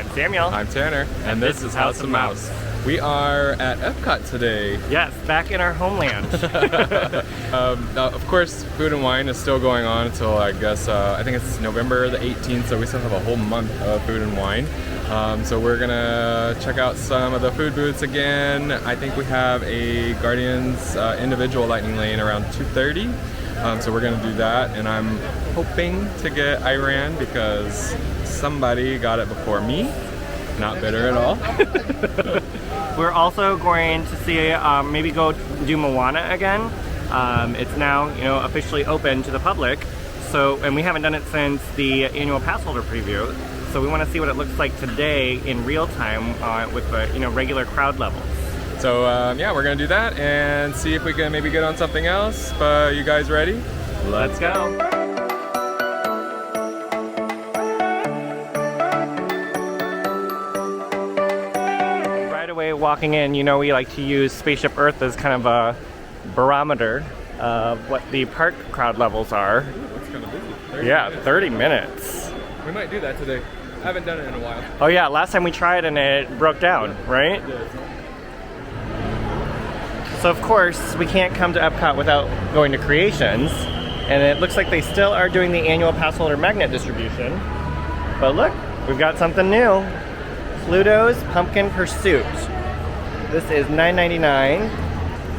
I'm Samuel. I'm Tanner, and this is Haus and Mouse. We are at EPCOT today. Yes, back in our homeland. Of course, Food and Wine is still going on until I guess I think it's November the 18th, so we still have a whole month of Food and Wine. So we're gonna check out some of the food booths again. I think we have a Guardians individual lightning lane around 2:30. So we're gonna do that, and I'm hoping to get Iran because somebody got it before me. Not bitter at all. We're also going to see maybe go do Moana again. It's now officially open to the public. So, and we haven't done it since the annual pass holder preview. So we want to see what it looks like today in real time with the regular crowd levels. So yeah, we're gonna do that and see if we can maybe get on something else. But you guys ready? Let's go. Walking in, we like to use Spaceship Earth as kind of a barometer of what the park crowd levels are. Ooh, that's kind of busy. 30 minutes. We might do that today. I haven't done it in a while. Oh yeah, last time we tried and it broke down, right? It did. So of course, we can't come to Epcot without going to Creations. And it looks like they still are doing the annual pass holder magnet distribution. But look, we've got something new. Pluto's Pumpkin Pursuit. This is $9.99.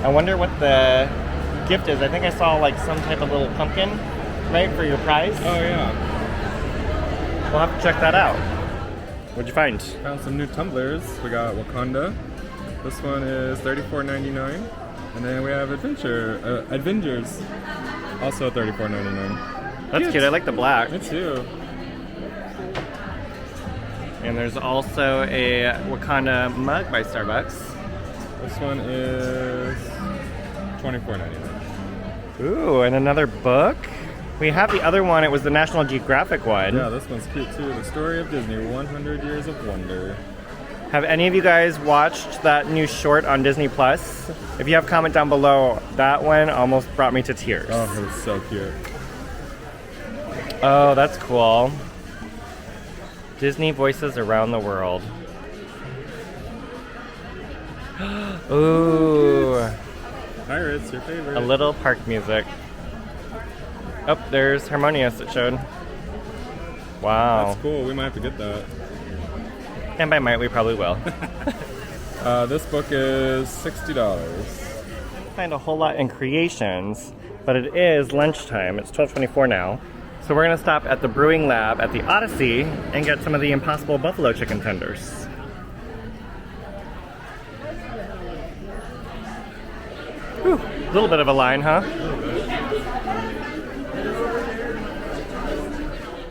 I wonder what the gift is. I think I saw like some type of little pumpkin, right, for your prize. Oh yeah. We'll have to check that out. What'd you find? Found some new tumblers. We got Wakanda. This one is $34.99. And then we have Avengers. Also $34.99. That's cute. I like the black. Me too. And there's also a Wakanda mug by Starbucks. This one is $24.99. Ooh, and another book? We have the other one. It was the National Geographic one. Yeah, this one's cute too. The Story of Disney, 100 Years of Wonder. Have any of you guys watched that new short on Disney Plus? If you have, comment down below. That one almost brought me to tears. Oh, it was so cute. Oh, that's cool. Disney Voices Around the World. Ooh. Pirates, your favorite. A little park music. Oh, there's Harmonious it showed. Wow. That's cool. We might have to get that. And by might, we probably will. This book is $60. Find a whole lot in Creations, but it is lunchtime. It's 12:24 now. So we're gonna stop at the Brewing Lab at the Odyssey and get some of the Impossible Buffalo Chicken Tenders. Whew, a little bit of a line, huh?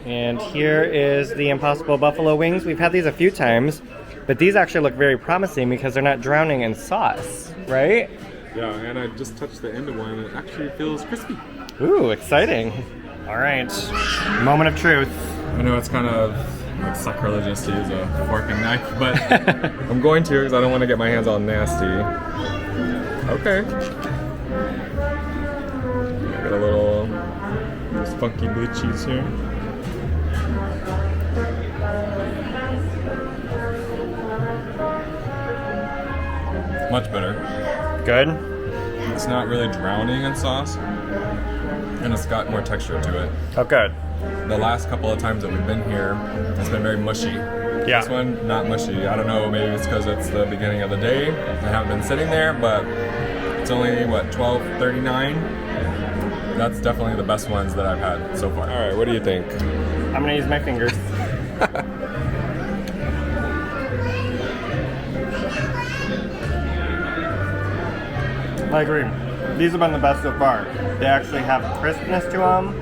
And here is the Impossible Buffalo Wings. We've had these a few times, but these actually look very promising because they're not drowning in sauce, right? Yeah, and I just touched the end of one and it actually feels crispy. Ooh, exciting. All right, moment of truth. I know it's kind of like sacrilegious to use a fork and knife, but I'm going to because I don't want to get my hands all nasty. Okay. Got a little funky blue cheese here. Much better. Good. It's not really drowning in sauce, and it's got more texture to it. Oh, good. The last couple of times that we've been here, it's been very mushy. Yeah. This one, not mushy. I don't know, maybe it's because it's the beginning of the day. I haven't been sitting there, but it's only, what, $12.39? That's definitely the best ones that I've had so far. All right, what do you think? I'm gonna use my fingers. I agree. These have been the best so far. They actually have crispness to them,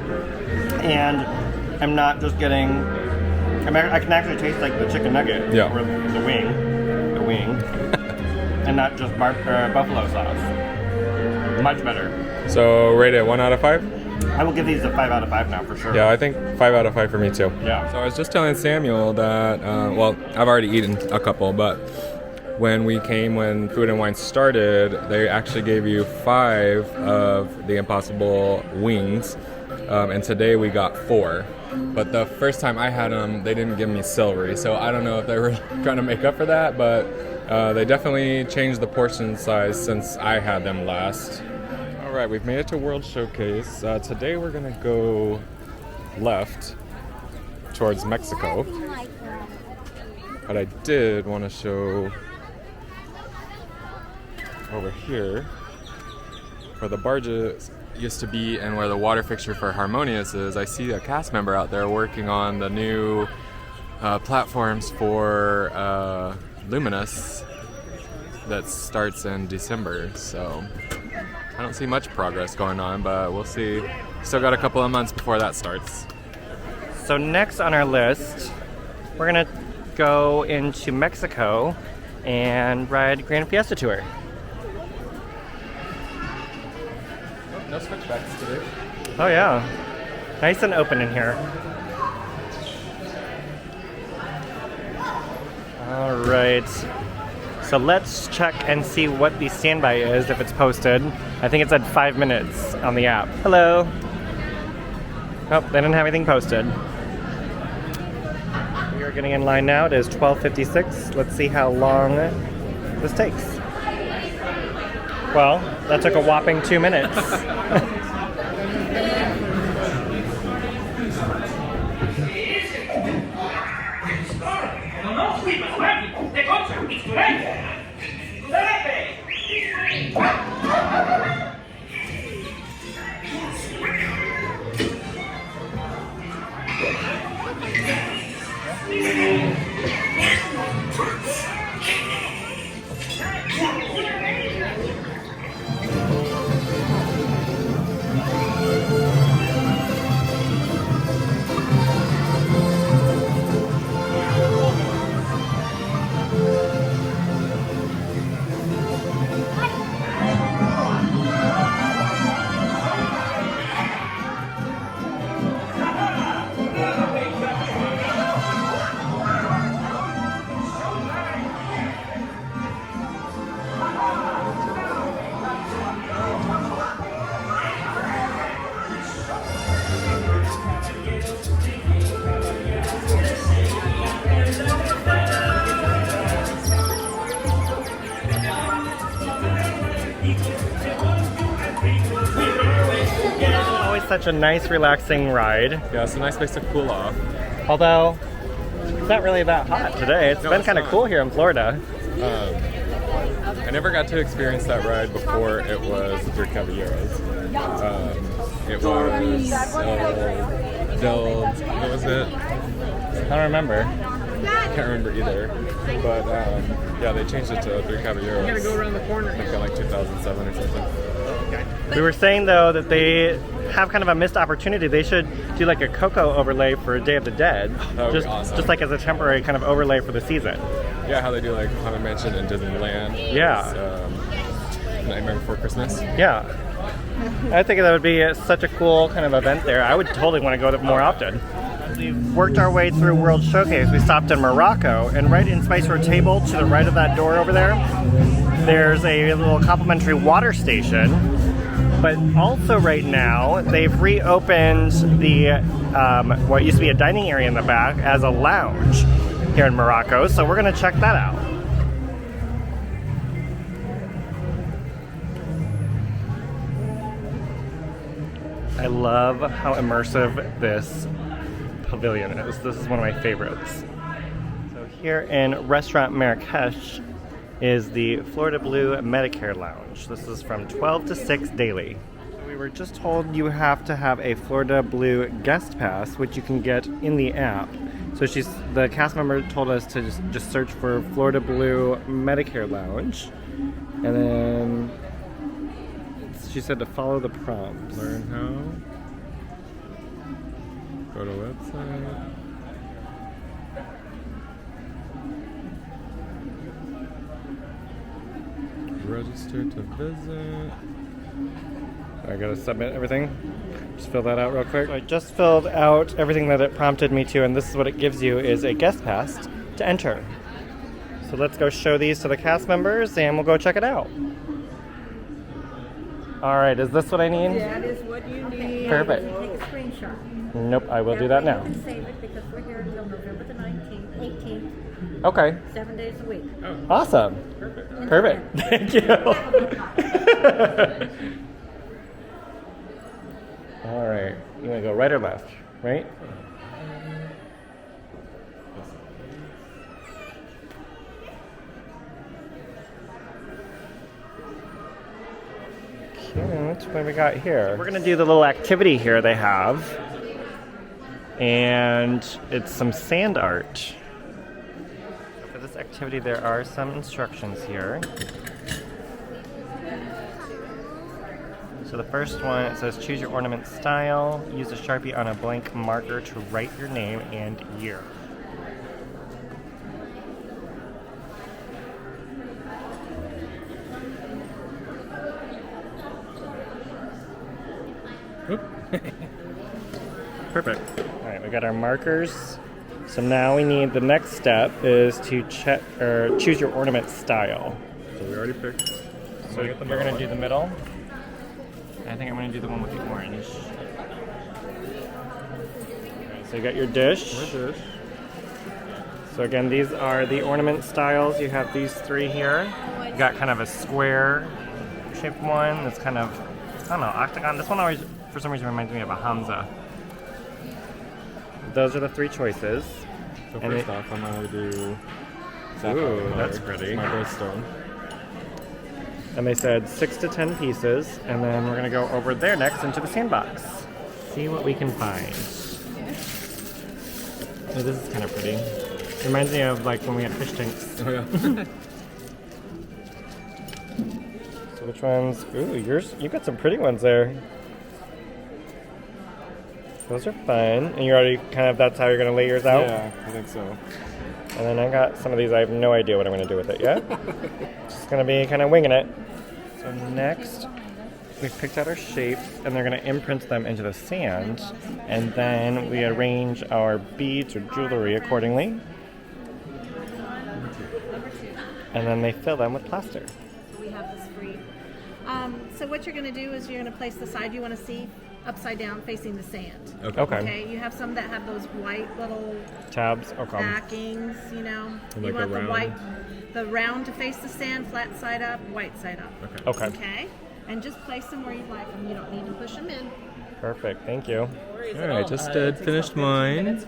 and I'm not just getting. I can actually taste like the chicken nugget, Yeah. or the wing, and not just buffalo sauce. Much better. So rate it 1 out of 5? I will give these a 5 out of 5 now for sure. Yeah, I think 5 out of 5 for me too. Yeah. So I was just telling Samuel that, well, I've already eaten a couple, but when Food and Wine started, they actually gave you 5 of the Impossible wings, and today we got 4. But the first time I had them, they didn't give me celery. So I don't know if they were trying to make up for that, but they definitely changed the portion size since I had them last. All right, we've made it to World Showcase. Today we're gonna go left towards Mexico. But I did want to show over here where the barges used to be and where the water fixture for Harmonious is. I see a cast member out there working on the new platforms for Luminous that starts in December. So I don't see much progress going on, but we'll see. Still got a couple of months before that starts. So next on our list, we're gonna go into Mexico and ride Grand Fiesta Tour. No switchbacks today. Oh yeah, nice and open in here. All right, so let's check and see what the standby is, if it's posted. I think it's at 5 minutes on the app. Hello. Oh, they didn't have anything posted. We are getting in line now. It is 12:56. Let's see how long this takes. Well, that took a whopping 2 minutes. Such a nice, relaxing ride. Yeah, it's a nice place to cool off. Although, it's not really that hot today. It's been kind of cool here in Florida. I never got to experience that ride before it was the Three Caballeros. It was what was it? I don't remember. Can't remember either. But yeah, they changed it to Three Caballeros. You gotta go around the corner. I think in like 2007 or something. We were saying though that they have kind of a missed opportunity. They should do like a Coco overlay for Day of the Dead. That would be awesome. Just like as a temporary kind of overlay for the season. Yeah, how they do like Haunted Mansion and Disneyland. Yeah. Nightmare Before Christmas. Yeah. I think that would be such a cool kind of event there. I would totally want to go there more often. We've worked our way through World Showcase. We stopped in Morocco, and right in Spice Road Table, to the right of that door over there, there's a little complimentary water station. But also right now, they've reopened the what used to be a dining area in the back as a lounge here in Morocco. So we're going to check that out. I love how immersive this pavilion is. This is one of my favorites. So here in Restaurant Marrakesh is the Florida Blue Medicare Lounge. This is from 12 to 6 daily. So we were just told you have to have a Florida Blue guest pass, which you can get in the app. So the cast member told us to just search for Florida Blue Medicare Lounge. And then she said to follow the prompts. Learn how. Go to website. Register to visit. I gotta submit everything. Just fill that out real quick. So I just filled out everything that it prompted me to, and this is what it gives you, is a guest pass to enter. So let's go show these to the cast members and we'll go check it out. All right, is this what I need? That is what you need. Perfect. Take a screenshot. Nope, I will do that now. You can save it because we're here until November the 19th, 18th, Okay, 7 days a week. awesome. Perfect. Thank you. All right, you want to go right or left? Right? Cute. What do we got here? We're gonna do the little activity here they have, and it's some sand art. For this activity, there are some instructions here. So the first one, it says choose your ornament style. Use a Sharpie on a blank marker to write your name and year. Perfect. All right, we got our markers. So now we need, the next step is to check or choose your ornament style. So we already picked. So you're gonna do the middle. I think I'm gonna do the one with the orange. Okay, so you got your dish. Dish. So again, these are the ornament styles. You have these three here. You got kind of a square shaped one that's kind of, I don't know, octagon. This one always, for some reason, reminds me of a Hamza. Those are the three choices. So And first off, I'm gonna do. Ooh, that's pretty. My birthstone. And they said 6 to 10 pieces, and then we're gonna go over there next into the sandbox. See what we can find. Oh, this is kind of pretty. Reminds me of like when we had fish tanks. Oh yeah. So which ones? Ooh, yours, you got some pretty ones there. Those are fun. And you already kind of, that's how you're gonna lay yours out? Yeah, I think so. And then I got some of these, I have no idea what I'm gonna do with it yet. Just gonna be kind of winging it. So next, we've picked out our shapes, and they're gonna imprint them into the sand. And then we arrange our beads or jewelry accordingly. And then they fill them with plaster. We have this free. So what you're going to do is you're going to place the side you want to see upside down facing the sand. Okay. You have some that have those white little Tabs, okay. backings, you know. And You like want a the round. the round to face the sand, flat side up, white side up. Okay. Okay? And just place them where you like them. You don't need to push them in. Perfect, thank you. All right, just finished mine.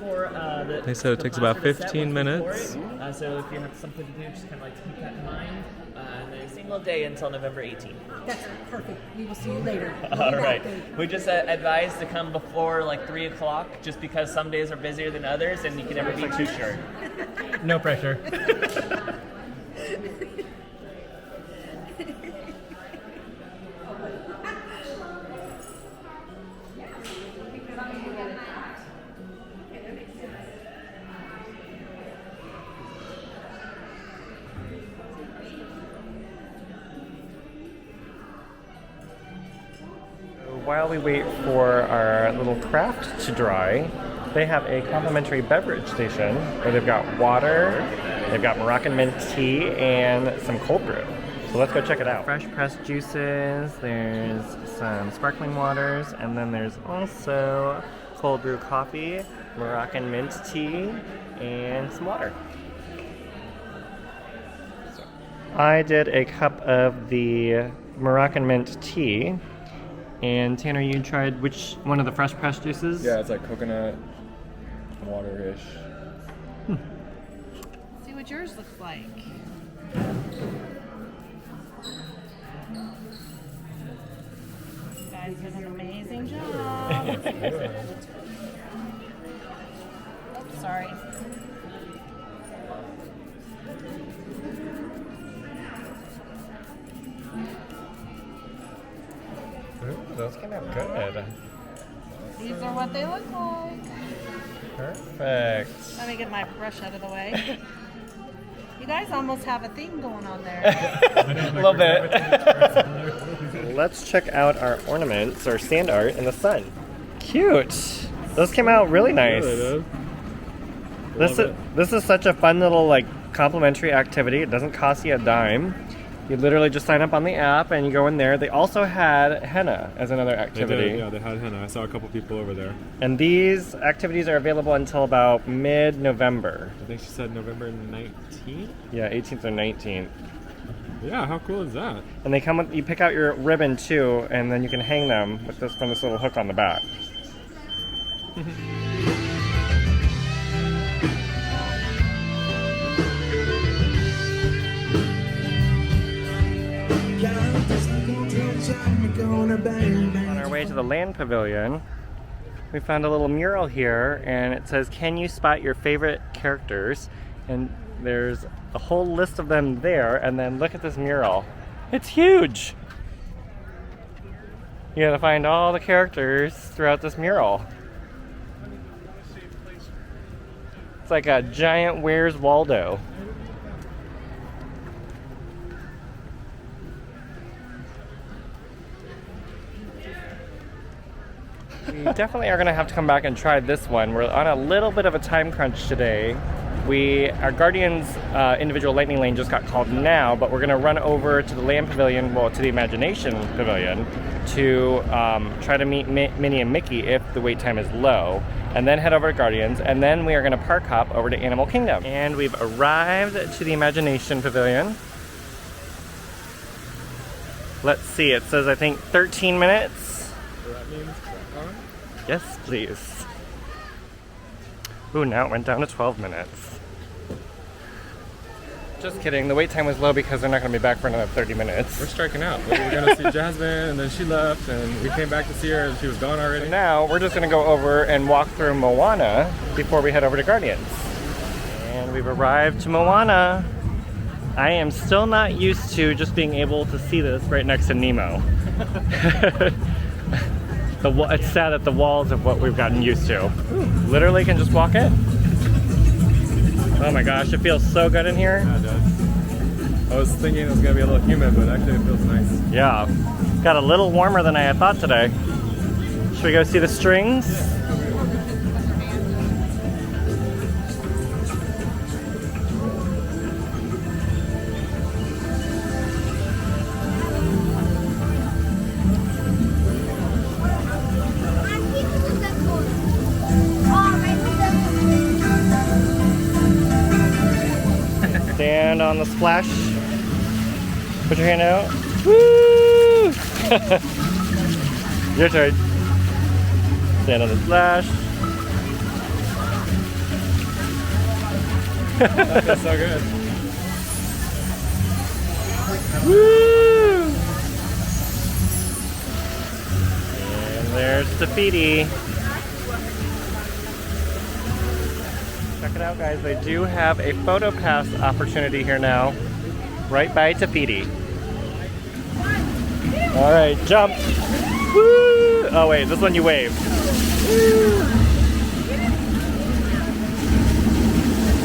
They said it takes about 15 minutes. So if you have something to do, just kind of like to keep that in mind. And then a single day until November 18th. That's perfect. We will see you later. All right. We just advise to come before like 3 o'clock, just because some days are busier than others, and you can never be too sure. No pressure. While we wait for our little craft to dry, they have a complimentary beverage station where they've got water, they've got Moroccan mint tea, and some cold brew. So let's go check it out. Fresh pressed juices, there's some sparkling waters, and then there's also cold brew coffee, Moroccan mint tea, and some water. I did a cup of the Moroccan mint tea. And Tanner, you tried which one of the fresh pressed juices? Yeah, it's like coconut water-ish. See what yours looks like. You guys did an amazing job. Oops, sorry. Ooh, those came out good. These are what they look like. Perfect. Let me get my brush out of the way. You guys almost have a thing going on there. A little bit. Let's check out our ornaments or sand art in the sun. Cute. Those came out really nice. This is such a fun little like complimentary activity. It doesn't cost you a dime. You literally just sign up on the app and you go in there. They also had henna as another activity. They did, yeah, they had henna. I saw a couple people over there. And these activities are available until about mid-November. I think she said November 19th? Yeah, 18th or 19th. Yeah, how cool is that? And they come with, you pick out your ribbon too, and then you can hang them with this from this little hook on the back. On our way to the land pavilion, we found a little mural here, and it says, "Can you spot your favorite characters?" And there's a whole list of them there, and then look at this mural. It's huge! You gotta find all the characters throughout this mural. It's like a giant Where's Waldo. We definitely are going to have to come back and try this one. We're on a little bit of a time crunch today. Our Guardians individual lightning lane just got called now, but we're going to run over to the Land Pavilion, well, to the Imagination Pavilion, to try to meet Minnie and Mickey if the wait time is low, and then head over to Guardians, and then we are going to park hop over to Animal Kingdom. And we've arrived to the Imagination Pavilion. Let's see, it says I think 13 minutes. So that means crack on? Yes, please. Ooh, now it went down to 12 minutes. Just kidding, the wait time was low because they're not going to be back for another 30 minutes. We're striking out. We were going to see Jasmine, and then she left, and we came back to see her, and she was gone already. So now, we're just going to go over and walk through Moana before we head over to Guardians. And we've arrived to Moana. I am still not used to just being able to see this right next to Nemo. It's sad that the walls of what we've gotten used to. Literally can just walk in. Oh my gosh, it feels so good in here. Yeah, it does. I was thinking it was going to be a little humid, but actually it feels nice. Yeah, got a little warmer than I had thought today. Should we go see the strings? Stand on the splash. Put your hand out. Woo! Your turn. Stand on the splash. That feels so good. Woo! And there's Tafiti. Check it out, guys. They do have a photo pass opportunity here now, right by Tafiti. All right, jump. Woo! Oh wait, this one you wave. Woo!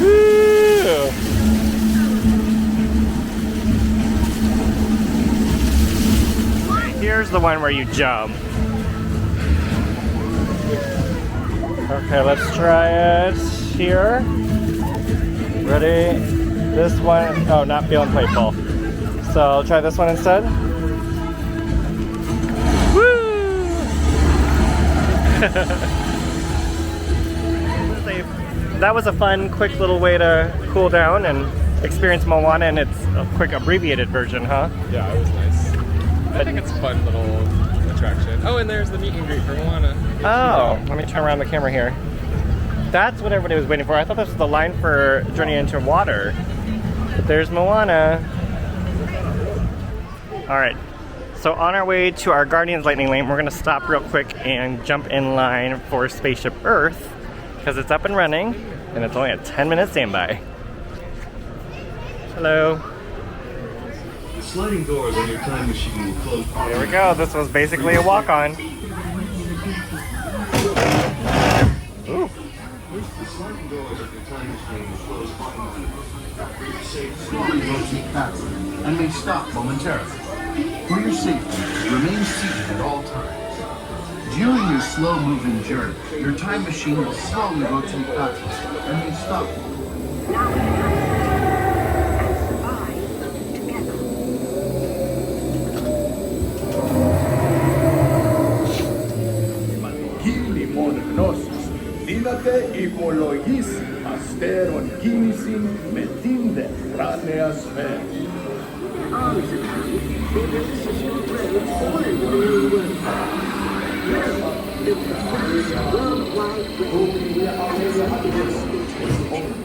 Woo! Here's the one where you jump. Okay, let's try it here. Ready? This one, oh, not feeling playful. So I'll try this one instead. Woo! That was a fun, quick little way to cool down and experience Moana in its quick abbreviated version, huh? Yeah, it was nice. I think it's a fun little attraction. Oh, and there's the meet and greet for Moana. Oh, let me turn around the camera here. That's what everybody was waiting for. I thought this was the line for Journey into Water. But there's Moana. Alright, so on our way to our Guardians Lightning Lane, we're going to stop real quick and jump in line for Spaceship Earth because it's up and running and it's only a 10-minute standby. Hello. The sliding doors on your time machine will close. There we go. This was basically a walk-on. Ooh. The sliding doors of your time machine will close automatically. Slowly rotate backward and may stop momentarily. For your safety, remain seated at all times. During your slow-moving journey, your time machine will slowly rotate backward and may stop. Υπολογής αστέρων κίνησιν με την δευκράνεα σφαίρα.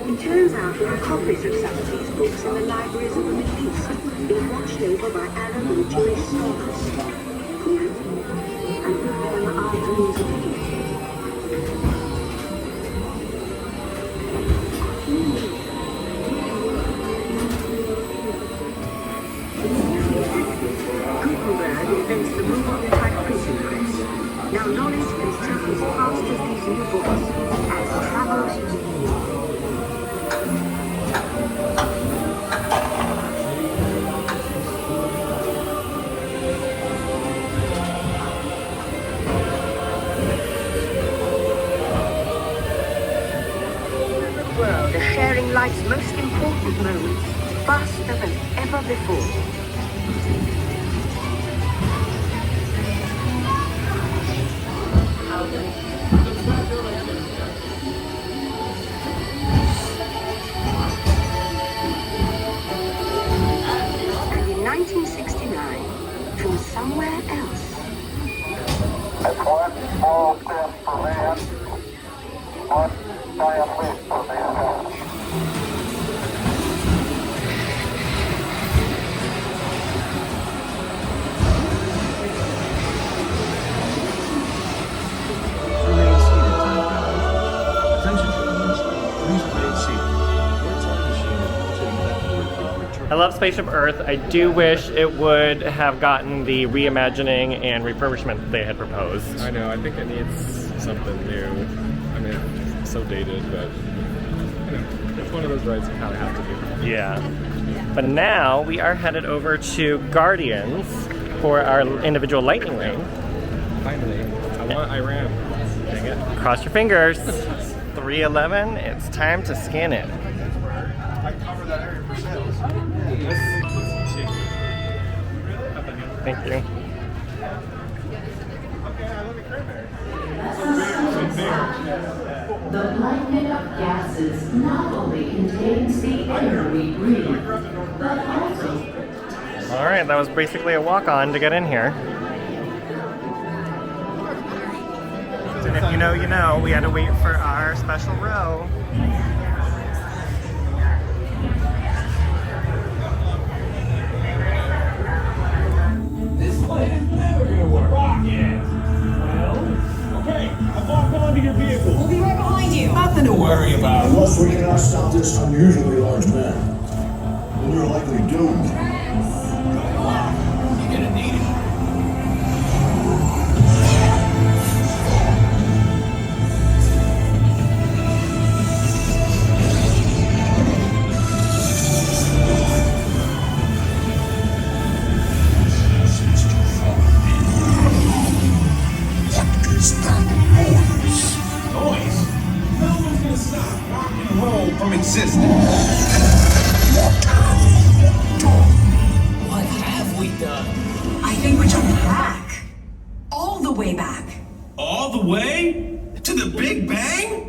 It turns out there are copies of some of these books in the libraries of the Middle East, being watched over by Arab and Jewish scholars. And with them our dreams of peace. Gutenberg invents the moving type printing press. Now knowledge can travel as fast as these new books, as travels world are sharing life's most important moments faster than ever before. And in 1969, from somewhere else, It's one small step for man, one giant leap for mankind. Remain seated, time traveler. Attention, travelers. Please remain seated. Your time machine is proceeding backward from return. I love Spaceship Earth. I do wish it would have gotten the reimagining and refurbishment that they had proposed. I know, I think it needs something new. I mean, it's so dated, but you know, it's one of those rides you kind of have to do. Yeah. But now we are headed over to Guardians for our individual lightning lane. Finally, I want Iran. Dang it. Cross your fingers. 311, it's time to scan it. Thank you. The blanket of gases not only contains the air we breathe, but also... All right, that was basically a walk-on to get in here. And if you know, you know, we had to wait for our special row. This plan is never gonna work. Rocket! Well, okay, I've walked onto your vehicle. We'll be right behind you. Nothing to worry about. Unless we cannot stop this unusually large man, we're likely doomed. You're gonna need it. Noise? No one's gonna stop rock and roll from existing. What have we done? I think we jumped back. All the way back. All the way to the Big Bang?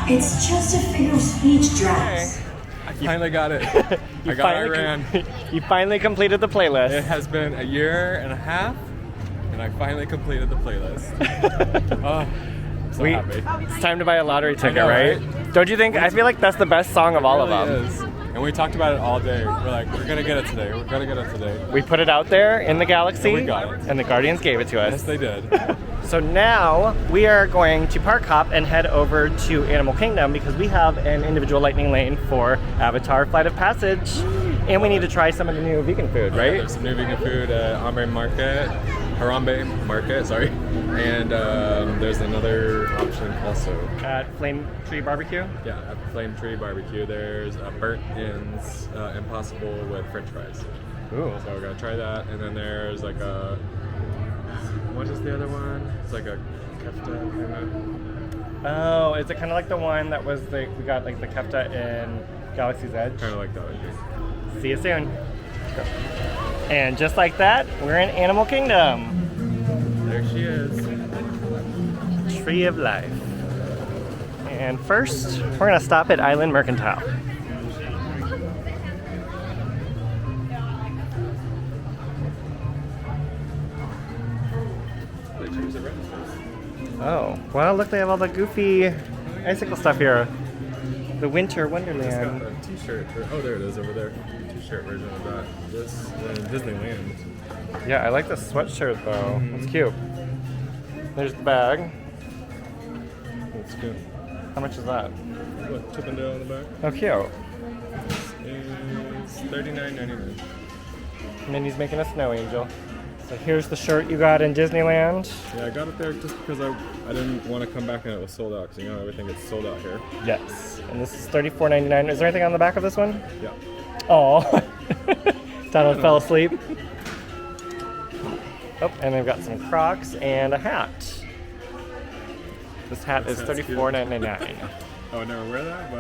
It's just a figure of speech, Drax. I finally got it. I got Iran. You finally completed the playlist. It has been a year and a half, and I finally completed the playlist. Oh, I'm so happy. It's time to buy a lottery ticket, know, right? Don't you think? I feel like that's the best song of all of them. It is. And we talked about it all day. We're like, we're gonna get it today. We're gonna get it today. We put it out there in the galaxy, And we got it. and the Guardians gave it to us. Yes, they did. So now we are going to park hop and head over to Animal Kingdom because we have an individual lightning lane for Avatar Flight of Passage. And we need to try some of the new vegan food, right? There's some new vegan food at Harambe Market, sorry. And there's another option also. At Flame Tree Barbecue? Yeah, at Flame Tree Barbecue, there's a burnt ends Impossible with French fries. Ooh. So we're gonna try that. And then there's like a, what is the other one? It's like a kefta kind of. Oh, is it kind of like the one that was we got like the kefta in Galaxy's Edge? Kind of like that, I think. See you soon. And just like that, we're in Animal Kingdom. There she is. Tree of Life. And first, we're gonna stop at Island Mercantile. Oh, well, look, they have all the goofy icicle stuff here. The Winter It's Wonderland. got a t-shirt. Oh, there it is over there. T-shirt version of that. This Disneyland. Yeah, I like the sweatshirt though. It's cute. There's the bag. That's good. How much is that? What, Chippendale on the back? Oh, cute. It's $39.99. Minnie's making a snow angel. So here's the shirt you got in Disneyland. Yeah, I got it there just because I didn't want to come back and it was sold out, because you know everything gets sold out here. Yes. And this is $34.99. Is there anything on the back of this one? Yeah. Oh. Donald fell asleep. Oh, and they've got some Crocs and a hat. This hat is $34.99. Oh, I never wear that, but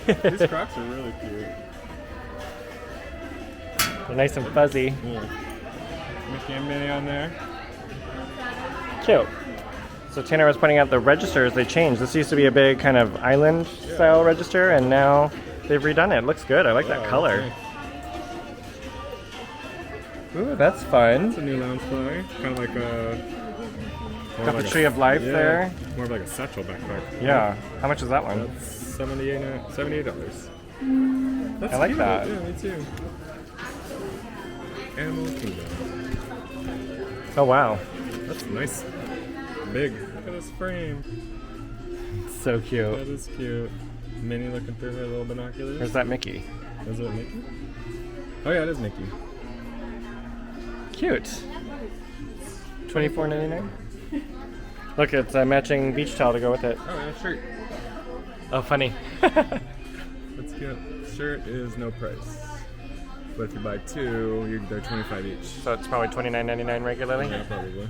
that's good. These Crocs are really cute. They're nice and fuzzy. Yeah. Mickey and Minnie on there. Cute. So Tanner was pointing out the registers, they changed. This used to be a big kind of island style register, and now they've redone it. It looks good. I like that color. Nice. Ooh, that's fun. It's a new lounge fly. Kind of like a... Got the Tree of Life there. More of like a satchel backpack. Yeah. How much is that one? That's $78. That's I like cute. that. Yeah, me too. Animal Kingdom. Oh, wow. That's nice. Big. Look at this frame. So cute. That is cute. Minnie looking through her little binoculars. Where's that Mickey? Is it Mickey? Oh yeah, it is Mickey. Cute. $24.99. Look, it's a matching beach towel to go with it. Oh, and a shirt. Oh, funny. That's cute. Shirt is no price. But if you buy two, they're $25 each. So it's probably $29.99 regularly? Yeah, probably.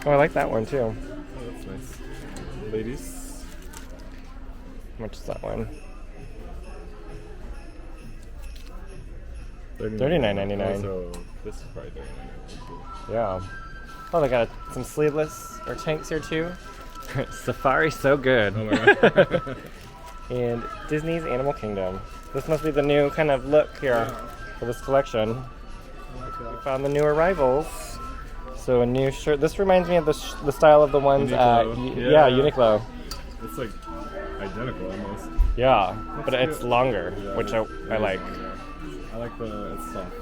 Oh, I like that one too. Oh, that's nice. Ladies. How much is that one? $39.99. So this is probably $39.99. Yeah. Oh, they got some sleeveless or tanks here too. Safari, so good. Oh my god. And Disney's Animal Kingdom. This must be the new kind of look here for this collection. We found the new arrivals. So a new shirt. This reminds me of the style of the ones at Uniqlo. It's like identical almost. Yeah, but That's it's cute. longer, Yeah, which I like. I like it's soft.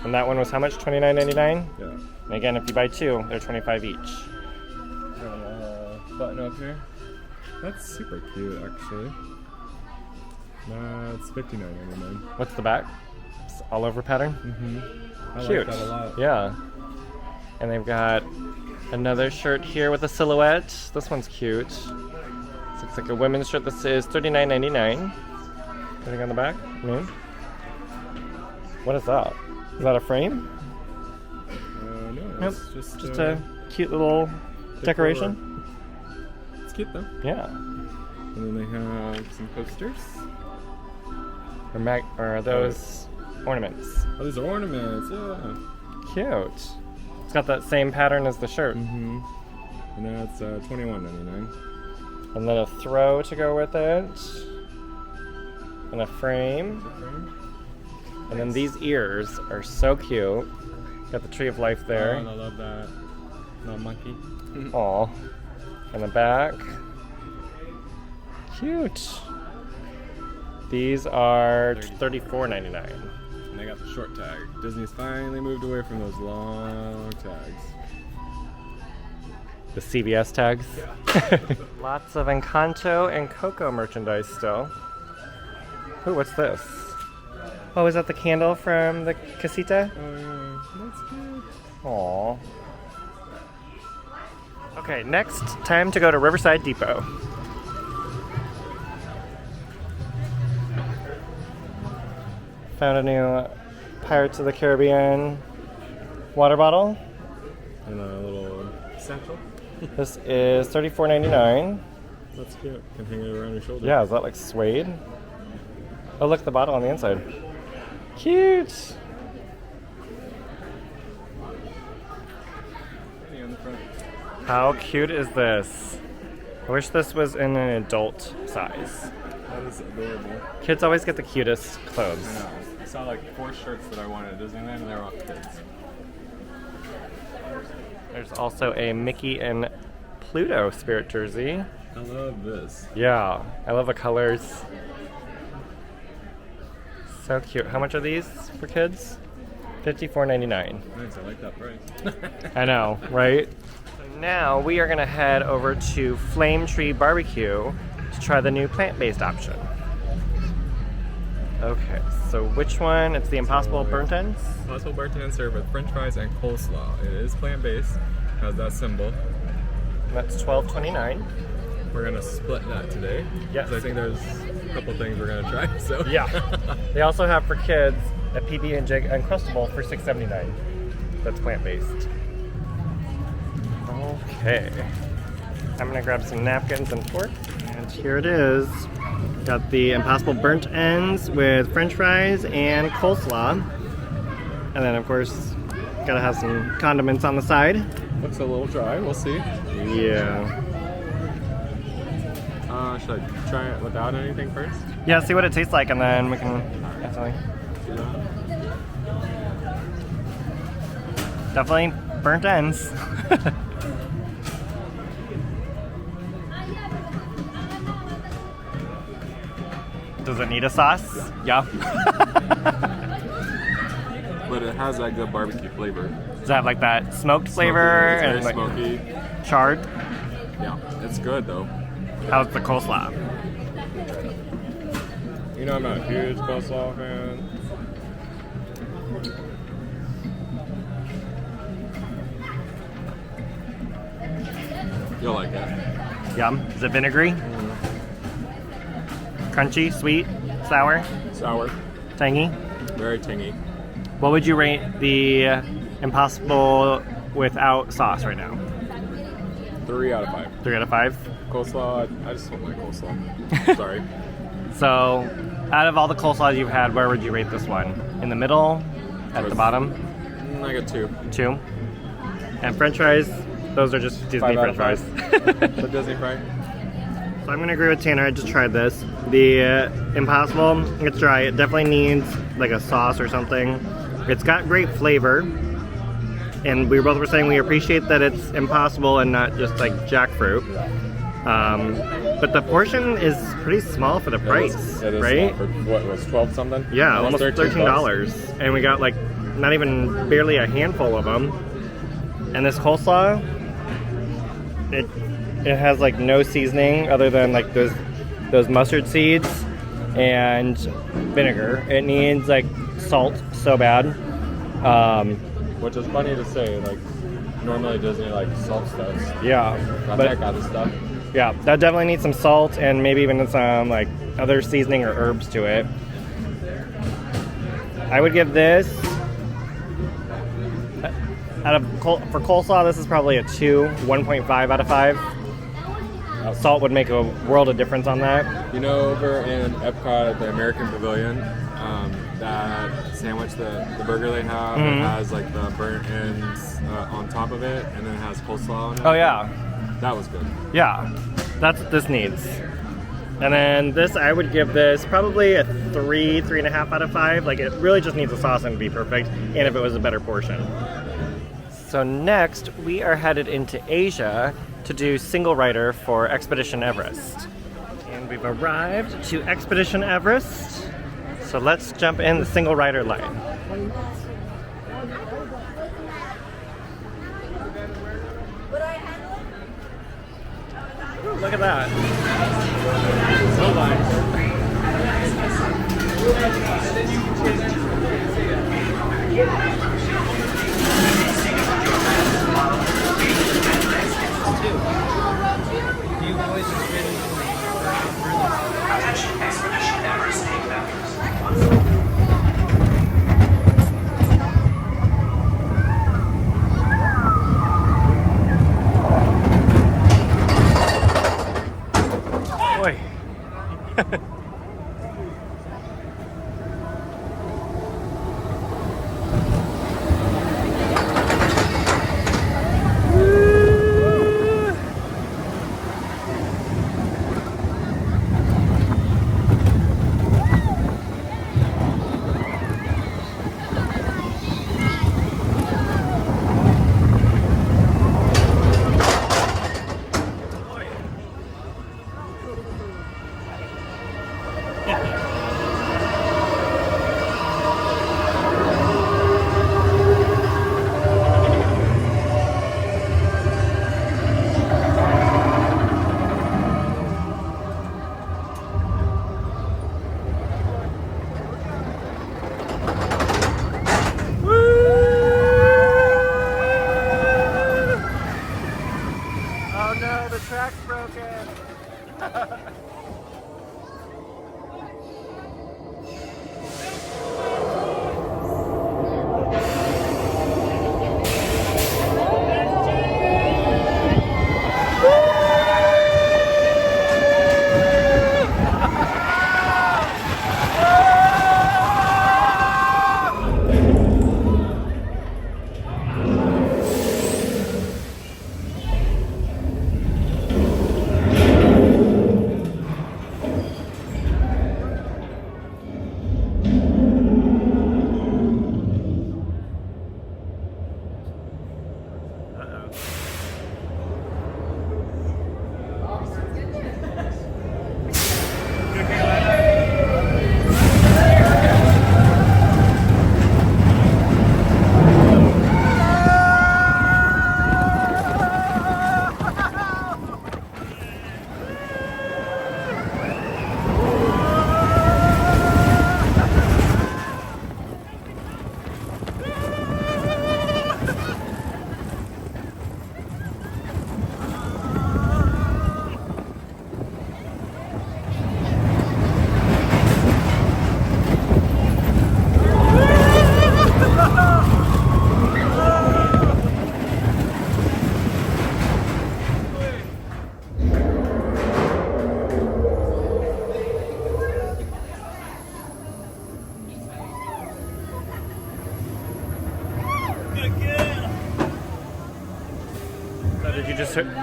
And that one was how much? $29.99? Yeah. And again, if you buy two, they're $25 each. Button up here. That's super cute, actually. That's $59.99. What's the back? It's all over pattern? Mm-hmm. I Cute. like that a lot. Yeah. And they've got another shirt here with a silhouette. This one's cute. This looks like a women's shirt. This is $39.99. Anything on the back? No? What is that? Is that a frame? No, Nope. it's Just a cute little decoration. It's cute though. Yeah. And then they have some posters. Or are those ornaments? Oh, these are ornaments, yeah. Cute. It's got that same pattern as the shirt. Mm-hmm. And that's $21.99. And then a throw to go with it. And a frame. And then these ears are so cute. Got the tree of life there. Oh, I love that. Little monkey. Aw. In the back. Cute. These are $34.99. And they got the short tag. Disney's finally moved away from those long tags. The CVS tags. Lots of Encanto and Coco merchandise still. Ooh, what's this? Oh, is that the candle from the casita? Oh yeah, that's cute. Aww. Okay, next, time to go to Riverside Depot. Found a new Pirates of the Caribbean water bottle. And a little satchel. This is $34.99. That's cute. Can hang it around your shoulder. Yeah, is that like suede? Oh, look, the bottle on the inside. Cute! On the front. How cute is this? I wish this was in an adult size. That is adorable. Kids always get the cutest clothes. I know. I saw like 4 shirts that I wanted at Disneyland and they were all kids. There's also a Mickey and Pluto spirit jersey. I love this. Yeah, I love the colors. So cute. How much are these for kids? $54.99. Nice, I like that price. I know, right? So now we are gonna head over to Flame Tree Barbecue to try the new plant-based option. Okay, so which one? It's the Impossible Burnt Ends? Impossible Burnt Ends served with french fries and coleslaw. It is plant-based, has that symbol. That's $12.29. We're gonna split that today. Yes. 'Cause I think there's a couple things we're gonna try, so. Yeah. They also have for kids a PB&J Uncrustable for $6.79. That's plant-based. Okay. I'm gonna grab some napkins and forks. And here it is. Got the Impossible Burnt Ends with french fries and coleslaw. And then of course, gotta have some condiments on the side. Looks a little dry, we'll see. Yeah. Should I try it without anything first? Yeah, see what it tastes like and then we can definitely. Definitely burnt ends. Does it need a sauce? Yeah. But it has that good barbecue flavor. Does it have like that smoked flavor? Smoky, and it's very like smoky. charred? Yeah, it's good though. How's the coleslaw? You know I'm not a huge coleslaw fan. You'll like it. Yum. Is it vinegary? Crunchy, sweet, sour? Sour. Tangy? Very tangy. What would you rate the Impossible without sauce right now? 3 out of 5. 3 out of 5? Coleslaw, I just don't like coleslaw. Sorry. So, out of all the coleslaws you've had, where would you rate this one? In the middle? At the bottom? I got 2. 2? And french fries? Those are just Disney 5 out french of fries. 5. The Disney fry. So I'm gonna agree with Tanner. I just tried this. The Impossible, it's dry. It definitely needs like a sauce or something. It's got great flavor, and we both were saying we appreciate that it's Impossible and not just like jackfruit. But the portion is pretty small for the price, It is right? small. For what was 12 something? Yeah, almost $13, bucks. and we got like not even barely a handful of them. And this coleslaw, it has like no seasoning other than like those mustard seeds and vinegar. It needs like salt so bad. Which is funny to say, like normally Disney like salt stuff. Yeah, Not but that kind of stuff. yeah, that definitely needs some salt and maybe even some like other seasoning or herbs to it. I would give this for coleslaw. This is probably a 1.5 out of 5. Salt would make a world of difference on that. You know, over in EPCOT at the American Pavilion, that sandwich, the burger they have, it has like the burnt ends on top of it, and then it has coleslaw on it. Oh yeah. That was good. Yeah, that's what this needs. And then this, I would give this probably a 3.5 out of 5. Like it really just needs a sauce and it'd be perfect, and if it was a better portion. So next, we are headed into Asia to do single rider for Expedition Everest. And we've arrived to Expedition Everest. So let's jump in the single rider line. Ooh, look at that. So Attention Expedition Everest team members. Boy. Oh no, the track's broken.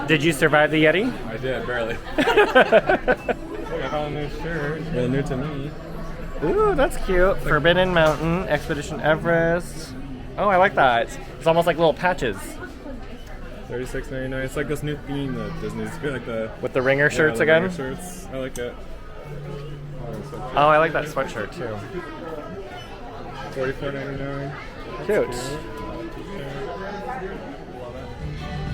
Did you survive the Yeti? I did, barely. I found a new shirt. Really new to me. Ooh, that's cute. Forbidden Mountain, Expedition Everest. Oh, I like that. It's almost like little patches. $36.99. It's like this new theme that Disney's like the with the ringer shirts again. Ringer shirts. I like it. Oh, I like that sweatshirt too. $44.99. Cute.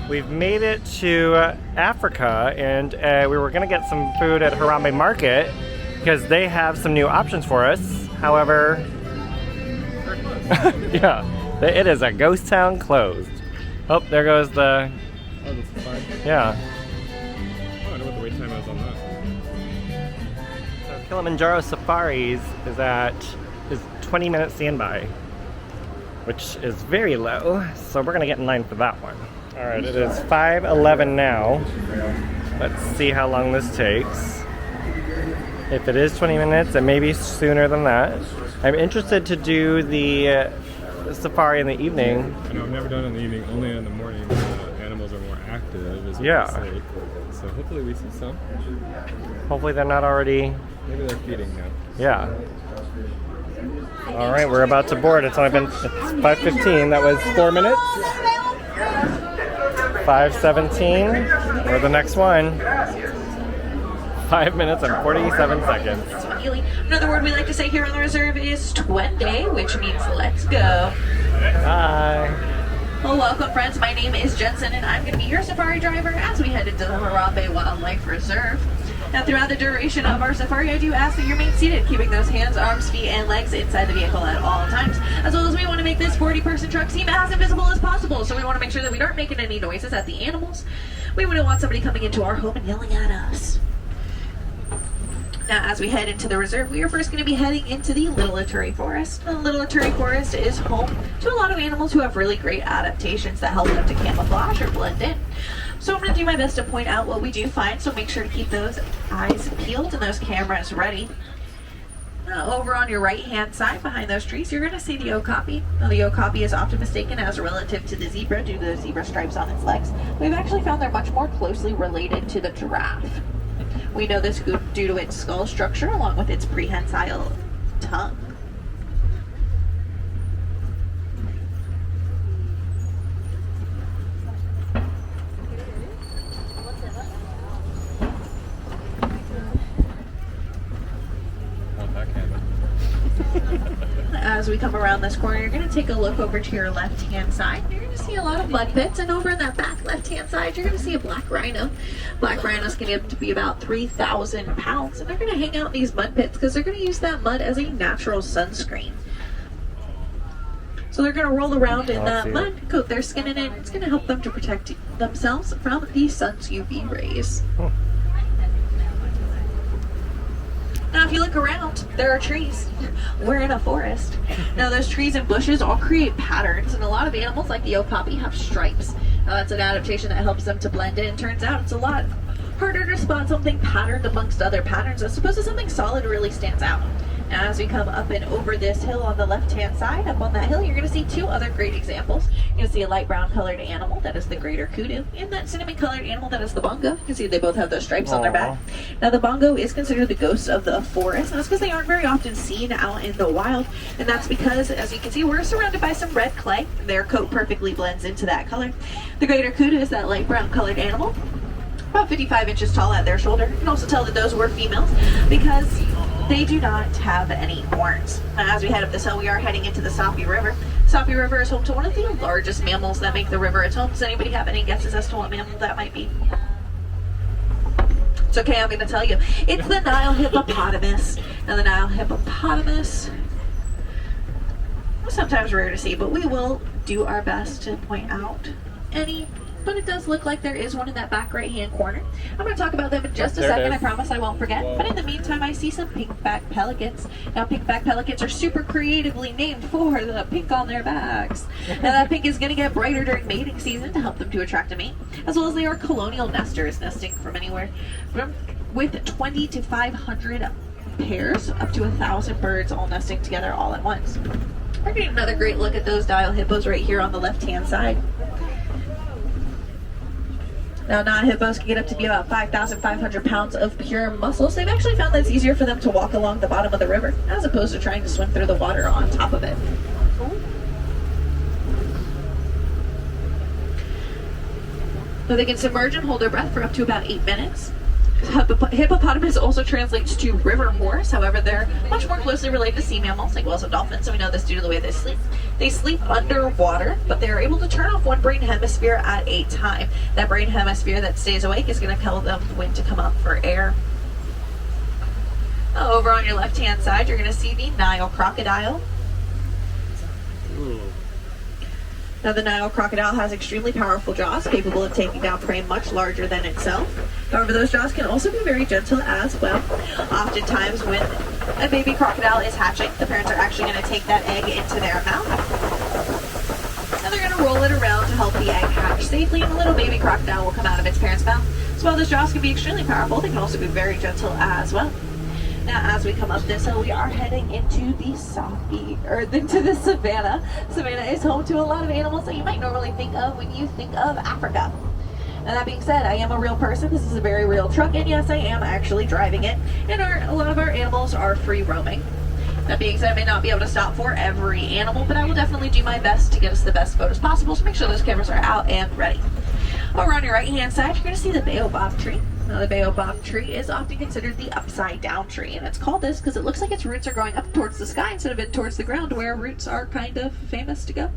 We've made it to Africa, and we were going to get some food at Harambe Market because they have some new options for us. However, yeah, it is a ghost town closed. Oh, there goes the... Oh, this is fine. Yeah. Oh, I wonder what the wait time is on that. So Kilimanjaro Safaris is 20-minute standby, which is very low. So we're going to get in line for that one. All right, it is 5:11 now. Let's see how long this takes. If it is 20 minutes, it may be sooner than that. I'm interested to do the safari in the evening. I know, I've never done it in the evening, only in the morning. Animals are more active, as you can say. So hopefully we see some. Hopefully they're not already... Maybe they're feeding now. Yeah. All right, we're about to board. It's only been 5:15. That was 4 minutes. 5:17. We're the next one. 5 minutes and 47 seconds. Another word we like to say here on the reserve is 20, which means let's go. Bye. Well, welcome friends. My name is Jensen and I'm going to be your safari driver as we head into the Harambe Wildlife Reserve. Now throughout the duration of our safari, I do ask that you remain seated, keeping those hands, arms, feet, and legs inside the vehicle at all times. As well as we want to make this 40-person truck seem as invisible as possible, so we want to make sure that we aren't making any noises at the animals. We wouldn't want somebody coming into our home and yelling at us. Now, as we head into the reserve, we are first going to be heading into the Little Ituri Forest. The Little Ituri Forest is home to a lot of animals who have really great adaptations that help them to camouflage or blend in. So I'm going to do my best to point out what we do find, so make sure to keep those eyes peeled and those cameras ready. Over on your right-hand side, behind those trees, you're going to see the okapi. Now, the okapi is often mistaken as a relative to the zebra due to the zebra stripes on its legs. We've actually found they're much more closely related to the giraffe. We know this due to its skull structure along with its prehensile tongue. As we come around this corner, you're going to take a look over to your left-hand side. You're going to see a lot of mud pits, and over in that back left-hand side, you're going to see a black rhino. Black rhinos can get up to be about 3,000 pounds, and they're going to hang out in these mud pits because they're going to use that mud as a natural sunscreen. So they're going to roll around in that mud, coat their skin in it, and it's going to help them to protect themselves from the sun's UV rays. Now, if you look around, there are trees. We're in a forest. Now, those trees and bushes all create patterns, and a lot of animals, like the okapi, have stripes. Now, that's an adaptation that helps them to blend in. Turns out it's a lot harder to spot something patterned amongst other patterns as opposed to something solid really stands out. Now, as we come up and over this hill on the left-hand side, up on that hill, you're going to see two other great examples. You're going to see a light brown colored animal, that is the greater kudu, and that cinnamon colored animal, that is the bongo. You can see they both have those stripes on their back. Now, the bongo is considered the ghost of the forest, and that's because they aren't very often seen out in the wild, and that's because, as you can see, we're surrounded by some red clay. Their coat perfectly blends into that color. The greater kudu is that light brown colored animal, about 55 inches tall at their shoulder. You can also tell that those were females because they do not have any horns. Now, as we head up this hill, we are heading into the Sapi River. Sapi River is home to one of the largest mammals that make the river its home. Does anybody have any guesses as to what mammal that might be? It's okay, I'm going to tell you. It's the Nile hippopotamus. Now, the Nile hippopotamus is sometimes rare to see, but we will do our best to point out any. But it does look like there is one in that back right-hand corner. I'm going to talk about them in just a second. I promise I won't forget. But in the meantime, I see some pink-back pelicans. Now, pink-back pelicans are super creatively named for the pink on their backs. Now, that pink is going to get brighter during mating season to help them to attract a mate, as well as they are colonial nesters, nesting from anywhere with 20 to 500 pairs, up to 1,000 birds all nesting together all at once. We're getting another great look at those Nile hippos right here on the left-hand side. Now, Nile hippos can get up to be about 5,500 pounds of pure muscle. So they've actually found that it's easier for them to walk along the bottom of the river as opposed to trying to swim through the water on top of it. So they can submerge and hold their breath for up to about 8 minutes. Hippopotamus also translates to river horse. However, they're much more closely related to sea mammals like whales and dolphins, so we know this due to the way they sleep. They sleep underwater, but they are able to turn off one brain hemisphere at a time. That brain hemisphere that stays awake is going to tell them when to come up for air. Over on your left-hand side, you're going to see the Nile crocodile. Now, the Nile crocodile has extremely powerful jaws, capable of taking down prey much larger than itself. However, those jaws can also be very gentle as well. Oftentimes, when a baby crocodile is hatching, the parents are actually going to take that egg into their mouth. And they're going to roll it around to help the egg hatch safely, and a little baby crocodile will come out of its parent's mouth. So while those jaws can be extremely powerful, they can also be very gentle as well. Now, as we come up this hill, we are heading into the into the savannah. Savannah is home to a lot of animals that you might normally think of when you think of Africa. Now, that being said, I am a real person. This is a very real truck, and yes, I am actually driving it. And a lot of our animals are free roaming. That being said, I may not be able to stop for every animal, but I will definitely do my best to get us the best photos possible, so make sure those cameras are out and ready. Over on your right hand side, you're going to see the baobab tree. Now, the baobab tree is often considered the upside down tree, and it's called this because it looks like its roots are going up towards the sky instead of in towards the ground, where roots are kind of famous to go.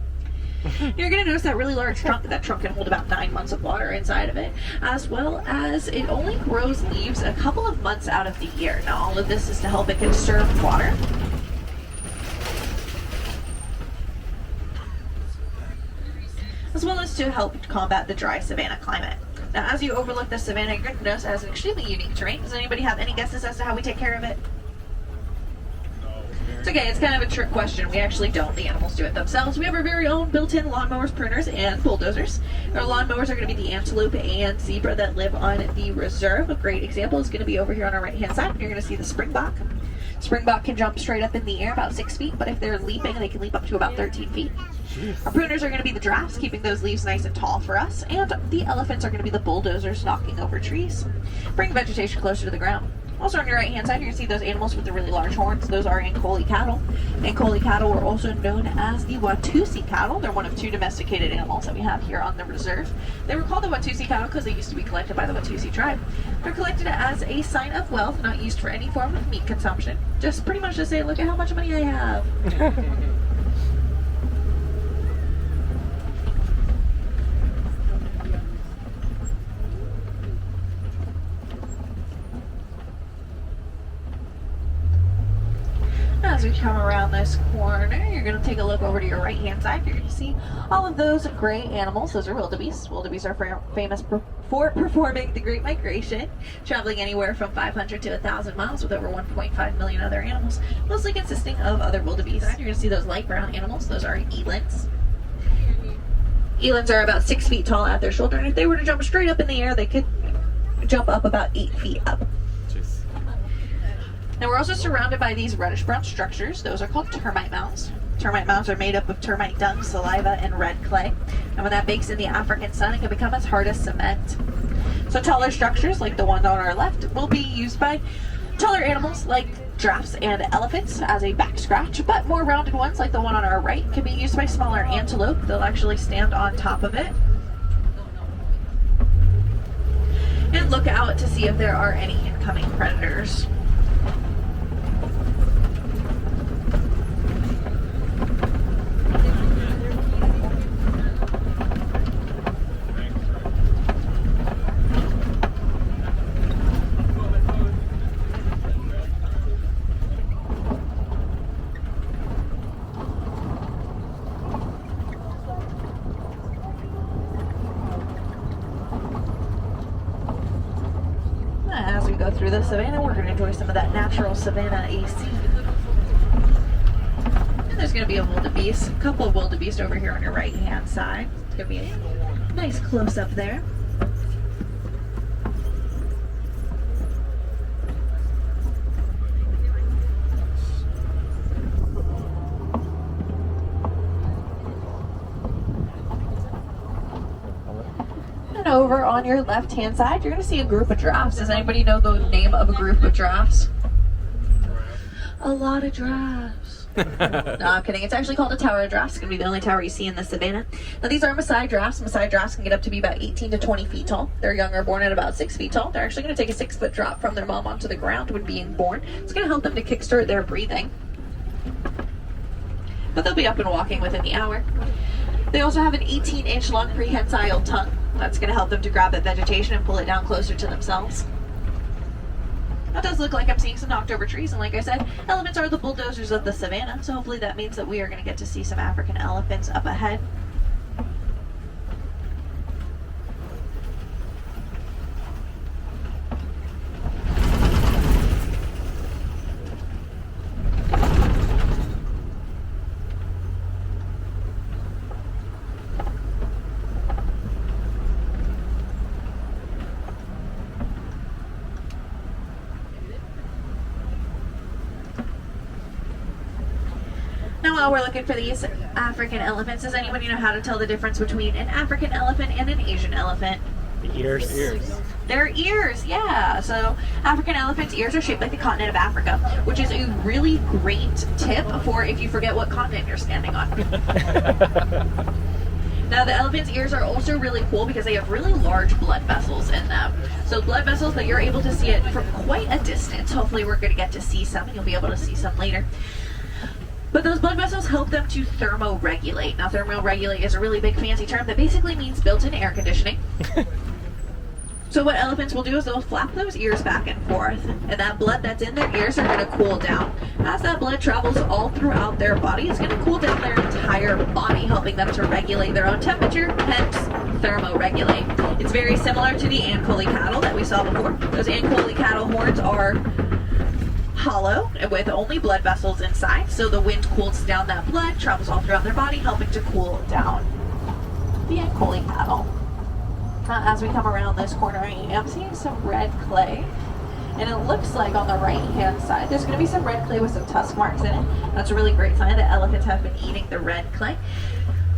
You're going to notice that really large trunk. That trunk can hold about 9 months of water inside of it, as well as it only grows leaves a couple of months out of the year. Now, all of this is to help it conserve water. As well as to help combat the dry savanna climate. Now, as you overlook the savanna, you're going to notice it has an extremely unique terrain. Does anybody have any guesses as to how we take care of it? It's okay, it's kind of a trick question. We actually don't. The animals do it themselves. We have our very own built-in lawnmowers, pruners, and bulldozers. Our lawnmowers are going to be the antelope and zebra that live on the reserve. A great example is going to be over here on our right-hand side. You're going to see the springbok. Springbok can jump straight up in the air about 6 feet, but if they're leaping, they can leap up to about 13 feet. Our pruners are going to be the giraffes, keeping those leaves nice and tall for us, and the elephants are going to be the bulldozers, knocking over trees. Bring vegetation closer to the ground. Also on your right hand side, you're going to see those animals with the really large horns. Those are Ankoli cattle. Ankoli cattle are also known as the Watusi cattle. They're one of 2 domesticated animals that we have here on the reserve. They were called the Watusi cattle because they used to be collected by the Watusi tribe. They're collected as a sign of wealth, not used for any form of meat consumption. Just pretty much to say, look at how much money I have. As we come around this corner, you're going to take a look over to your right hand side. You're going to see all of those gray animals. Those are wildebeest. Wildebeest are famous for performing the Great Migration, traveling anywhere from 500 to 1,000 miles with over 1.5 million other animals, mostly consisting of other wildebeest. You're going to see those light brown animals. Those are elands. Elands are about 6 feet tall at their shoulder, and if they were to jump straight up in the air, they could jump up about 8 feet up. Now, we're also surrounded by these reddish-brown structures. Those are called termite mounds. Termite mounds are made up of termite dung, saliva, and red clay. And when that bakes in the African sun, it can become as hard as cement. So taller structures, like the one on our left, will be used by taller animals like giraffes and elephants as a back scratch, but more rounded ones, like the one on our right, can be used by smaller antelope. They'll actually stand on top of it and look out to see if there are any incoming predators. As we go through the savanna, we're going to enjoy some of that natural savanna AC. And there's going to be a wildebeest, a couple of wildebeest over here on your right hand side. It's going to be a nice close up there. And over on your left hand side, you're going to see a group of giraffes. Does anybody know the name of a group of giraffes? A lot of giraffes. No, I'm kidding. It's actually called a tower of giraffes. It's going to be the only tower you see in the savannah. Now, these are Maasai giraffes. Maasai giraffes can get up to be about 18 to 20 feet tall. Their young are born at about 6 feet tall. They're actually going to take a 6-foot drop from their mom onto the ground when being born. It's going to help them to kickstart their breathing. But they'll be up and walking within the hour. They also have an 18-inch long prehensile tongue. That's going to help them to grab that vegetation and pull it down closer to themselves. That does look like I'm seeing some knocked over trees, and like I said, elephants are the bulldozers of the savannah, so hopefully that means that we are going to get to see some African elephants up ahead. Now, while we're looking for these African elephants, does anybody know how to tell the difference between an African elephant and an Asian elephant? The ears. Their ears, yeah. So African elephants' ears are shaped like the continent of Africa, which is a really great tip for if you forget what continent you're standing on. Now the elephant's ears are also really cool because they have really large blood vessels in them. So blood vessels that you're able to see it from quite a distance. Hopefully we're going to get to see some and you'll be able to see some later. But those blood vessels help them to thermoregulate. Now thermoregulate is a really big fancy term that basically means built-in air conditioning. So what elephants will do is they'll flap those ears back and forth, and that blood that's in their ears are going to cool down. As that blood travels all throughout their body, it's going to cool down their entire body, helping them to regulate their own temperature, hence thermoregulate. It's very similar to the Ankoli cattle that we saw before. Those Ankoli cattle horns are hollow and with only blood vessels inside, so the wind cools down that blood, travels all throughout their body, helping to cool down the Ankoli cattle. As we come around this corner, I am seeing some red clay, and it looks like on the right hand side there's going to be some red clay with some tusk marks in it. That's a really great sign that elephants have been eating the red clay.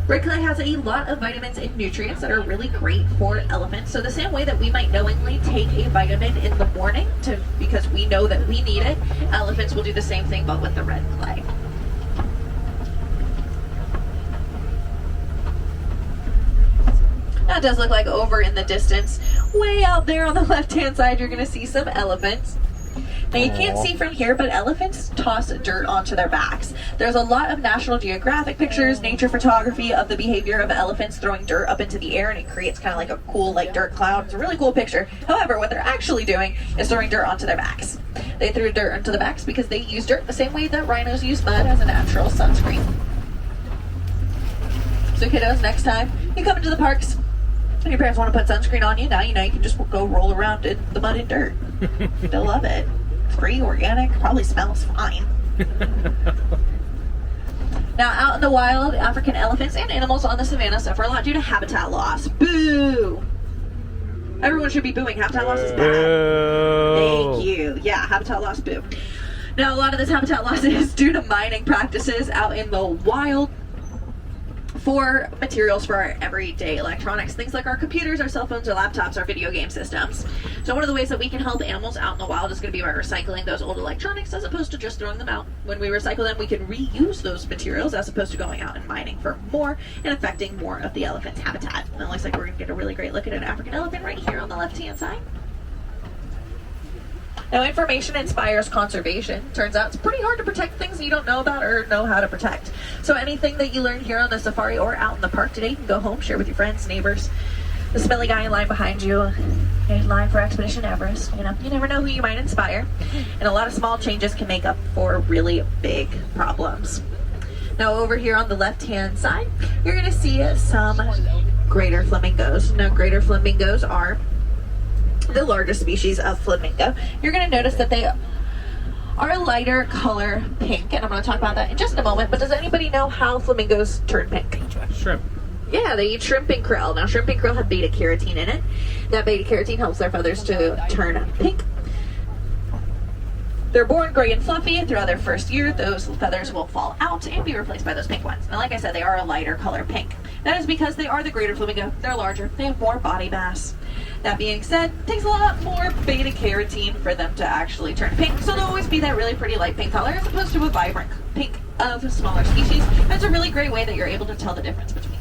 Red clay has a lot of vitamins and nutrients that are really great for elephants. So the same way that we might knowingly take a vitamin in the morning because we know that we need it, elephants will do the same thing but with the red clay. That does look like over in the distance, way out there on the left-hand side, you're going to see some elephants. Now you can't see from here, but elephants toss dirt onto their backs. There's a lot of National Geographic pictures, nature photography of the behavior of elephants throwing dirt up into the air, and it creates kind of like a cool like dirt cloud. It's a really cool picture. However, what they're actually doing is throwing dirt onto their backs. They threw dirt onto the backs because they use dirt the same way that rhinos use mud as a natural sunscreen. So kiddos, next time you come into the parks, and your parents want to put sunscreen on you, now you know you can just go roll around in the mud and dirt. They'll love it. It's free, organic, probably smells fine. Now, out in the wild, African elephants and animals on the savannah suffer a lot due to habitat loss. Boo! Everyone should be booing. Habitat loss is bad. Boo. Thank you. Yeah, habitat loss, boo. Now, a lot of this habitat loss is due to mining practices out in the wild for materials for our everyday electronics, things like our computers, our cell phones, our laptops, our video game systems. So one of the ways that we can help animals out in the wild is going to be by recycling those old electronics as opposed to just throwing them out. When we recycle them, we can reuse those materials as opposed to going out and mining for more and affecting more of the elephant's habitat. And it looks like we're going to get a really great look at an African elephant right here on the left-hand side. Now, information inspires conservation. Turns out it's pretty hard to protect things you don't know about or know how to protect. So anything that you learn here on the safari or out in the park today, you can go home, share with your friends, neighbors, the smelly guy in line behind you, in line for Expedition Everest. You know, you never know who you might inspire. And a lot of small changes can make up for really big problems. Now, over here on the left-hand side, you're going to see some greater flamingos. Now, greater flamingos are the largest species of flamingo. You're going to notice that they are a lighter color pink, and I'm going to talk about that in just a moment. But does anybody know how flamingos turn pink? Shrimp. Yeah, they eat shrimp and krill. Now, shrimp and krill have beta carotene in it. That beta carotene helps their feathers to turn pink. They're born gray and fluffy. Throughout their first year, those feathers will fall out and be replaced by those pink ones. Now, like I said, they are a lighter color pink. That is because they are the greater flamingo. They're larger. They have more body mass. That being said, it takes a lot more beta carotene for them to actually turn pink, so they'll always be that really pretty light pink color as opposed to a vibrant pink of smaller species. That's a really great way that you're able to tell the difference between.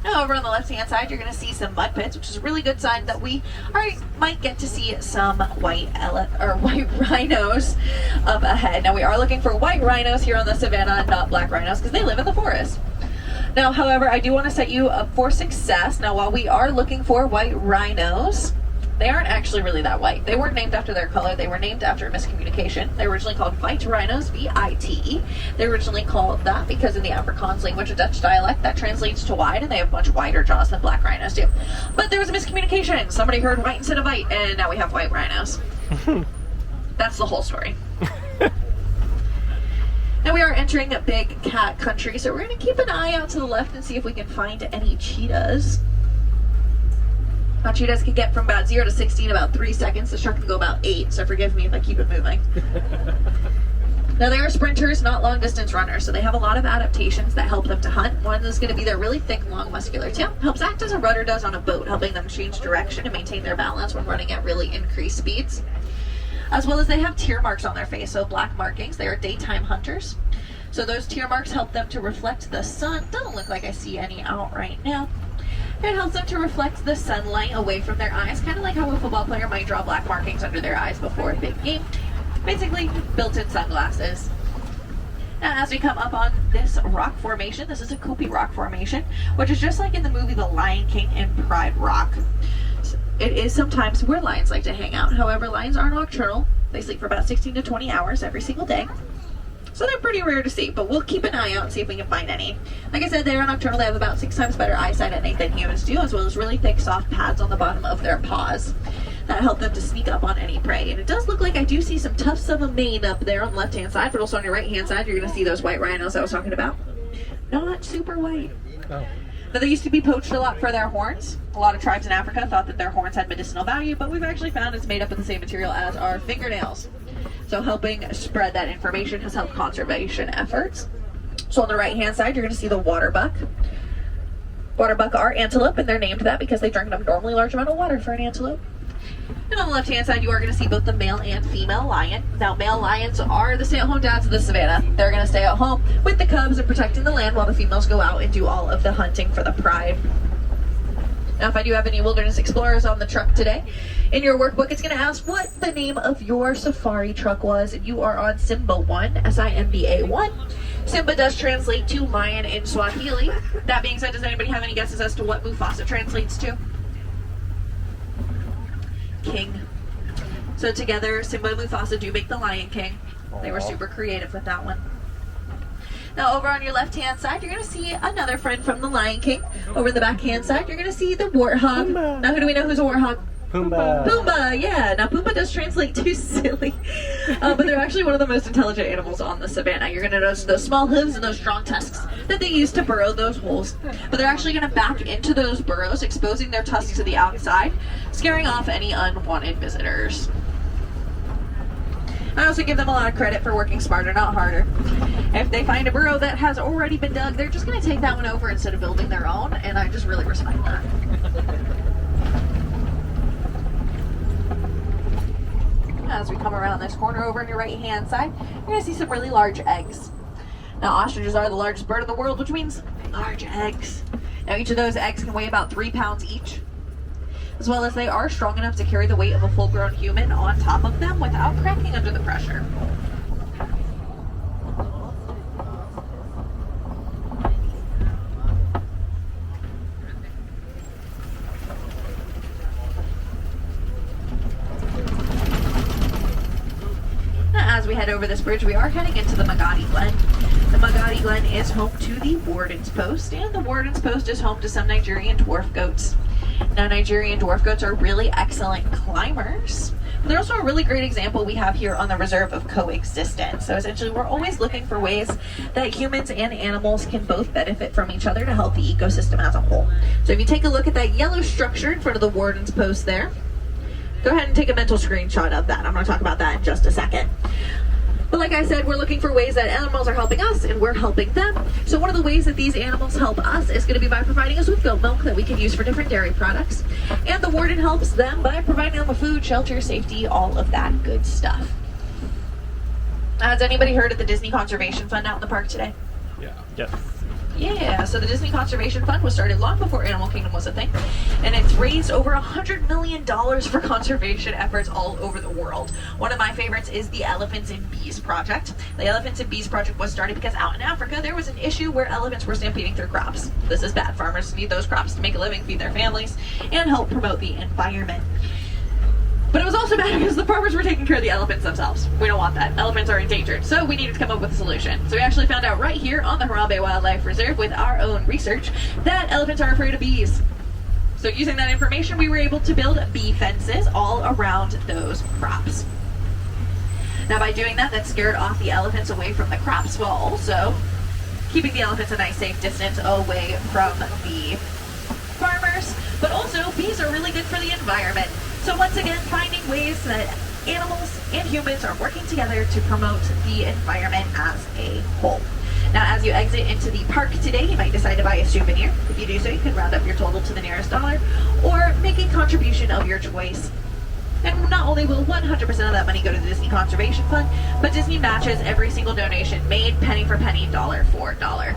Now, over on the left-hand side, you're going to see some mud pits, which is a really good sign that we might get to see some white rhinos up ahead. Now, we are looking for white rhinos here on the savannah, not black rhinos, because they live in the forest. Now, however, I do want to set you up for success. Now, while we are looking for white rhinos, they aren't actually really that white. They weren't named after their color. They were named after a miscommunication. They were originally called white rhinos, V-I-T-E. They were originally called that because in the Afrikaans language, a Dutch dialect, that translates to wide, and they have much wider jaws than black rhinos do. But there was a miscommunication. Somebody heard white instead of white, and now we have white rhinos. That's the whole story. Now we are entering a big cat country, so we're going to keep an eye out to the left and see if we can find any cheetahs. Now, cheetahs can get from about 0 to 60 in about 3 seconds. The shark can go about 8, so forgive me if I keep it moving. Now, they are sprinters, not long-distance runners, so they have a lot of adaptations that help them to hunt. One is going to be their really thick, long, muscular tail. Helps act as a rudder does on a boat, helping them change direction and maintain their balance when running at really increased speeds. As well as they have tear marks on their face, so black markings. They are daytime hunters. So those tear marks help them to reflect the sun. Doesn't look like I see any out right now. It helps them to reflect the sunlight away from their eyes, kind of like how a football player might draw black markings under their eyes before a big game. Basically, built-in sunglasses. Now, as we come up on this rock formation, this is a Kopi rock formation, which is just like in the movie The Lion King and Pride Rock. It is sometimes where lions like to hang out. However, lions are nocturnal. They sleep for about 16 to 20 hours every single day. So they're pretty rare to see, but we'll keep an eye out and see if we can find any. Like I said, they are nocturnal. They have about 6 times better eyesight at night than humans do, as well as really thick, soft pads on the bottom of their paws that help them to sneak up on any prey. And it does look like I do see some tufts of a mane up there on the left-hand side, but also on your right-hand side, you're going to see those white rhinos I was talking about. Not super white. Oh. Now, they used to be poached a lot for their horns. A lot of tribes in Africa thought that their horns had medicinal value, but we've actually found it's made up of the same material as our fingernails. So helping spread that information has helped conservation efforts. So on the right-hand side, you're going to see the water buck. Water buck are antelope, and they're named that because they drink an abnormally large amount of water for an antelope. And on the left-hand side, you are going to see both the male and female lion. Now, male lions are the stay-at-home dads of the savannah. They're going to stay at home with the cubs and protecting the land while the females go out and do all of the hunting for the pride. Now, if I do have any wilderness explorers on the truck today, in your workbook, it's going to ask what the name of your safari truck was. And you are on Simba 1, S-I-M-B-A 1. Simba does translate to lion in Swahili. That being said, does anybody have any guesses as to what Mufasa translates to? King. So together, Simba and Mufasa do make the Lion King. They were super creative with that one. Now over on your left-hand side, you're going to see another friend from the Lion King. Over the back-hand side, you're going to see the warthog. Pumbaa. Now who do we know who's a warthog? Pumbaa. Pumbaa, yeah. Now Pumbaa does translate to silly, but they're actually one of the most intelligent animals on the savannah. You're going to notice those small hooves and those strong tusks that they use to burrow those holes. But they're actually going to back into those burrows, exposing their tusks to the outside, scaring off any unwanted visitors. I also give them a lot of credit for working smarter, not harder. If they find a burrow that has already been dug, they're just going to take that one over instead of building their own, and I just really respect that. As we come around this corner over on your right-hand side, you're going to see some really large eggs. Now, ostriches are the largest bird in the world, which means large eggs. Now, each of those eggs can weigh about 3 pounds each, as well as they are strong enough to carry the weight of a full-grown human on top of them without cracking under the pressure. As we head over this bridge, we are heading into the Magadi Glen. The Magadi Glen is home to the Warden's Post, and the Warden's Post is home to some Nigerian dwarf goats. Now, Nigerian dwarf goats are really excellent climbers, but they're also a really great example we have here on the reserve of coexistence. So essentially, we're always looking for ways that humans and animals can both benefit from each other to help the ecosystem as a whole. So if you take a look at that yellow structure in front of the Warden's Post there, go ahead and take a mental screenshot of that. I'm going to talk about that in just a second. But like I said, we're looking for ways that animals are helping us and we're helping them. So one of the ways that these animals help us is going to be by providing us with goat milk that we can use for different dairy products. And the warden helps them by providing them with food, shelter, safety, all of that good stuff. Has anybody heard of the Disney Conservation Fund out in the park today? Yeah. Yes. Yeah, so the Disney Conservation Fund was started long before Animal Kingdom was a thing, and it's raised over $100 million for conservation efforts all over the world. One of my favorites is the Elephants and Bees Project. The Elephants and Bees Project was started because out in Africa there was an issue where elephants were stampeding through crops. This is bad. Farmers need those crops to make a living, feed their families, and help promote the environment. But it was also bad because the farmers were taking care of the elephants themselves. We don't want that. Elephants are endangered. So we needed to come up with a solution. So we actually found out right here on the Harambe Wildlife Reserve with our own research that elephants are afraid of bees. So using that information, we were able to build bee fences all around those crops. Now by doing that, that scared off the elephants away from the crops while also keeping the elephants a nice safe distance away from the farmers. But also, bees are really good for the environment. So once again, finding ways that animals and humans are working together to promote the environment as a whole. Now, as you exit into the park today, you might decide to buy a souvenir. If you do so, you can round up your total to the nearest dollar or make a contribution of your choice. And not only will 100% of that money go to the Disney Conservation Fund, but Disney matches every single donation made, penny for penny, dollar for dollar.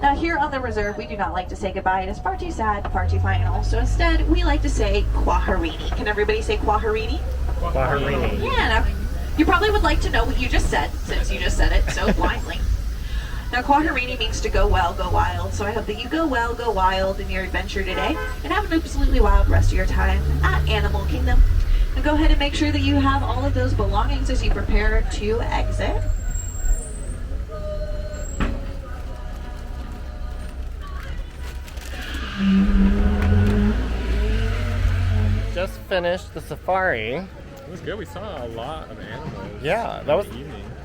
Now here on the reserve, we do not like to say goodbye. It is far too sad, far too final. So instead, we like to say Kwaherini. Can everybody say Kwaherini? Kwaherini. Yeah, now, you probably would like to know what you just said, since you just said it so blindly. Now, Kwaherini means to go well, go wild. So I hope that you go well, go wild in your adventure today, and have an absolutely wild rest of your time at Animal Kingdom. And go ahead and make sure that you have all of those belongings as you prepare to exit. Just finished the safari. It was good. We saw a lot of animals. Yeah, that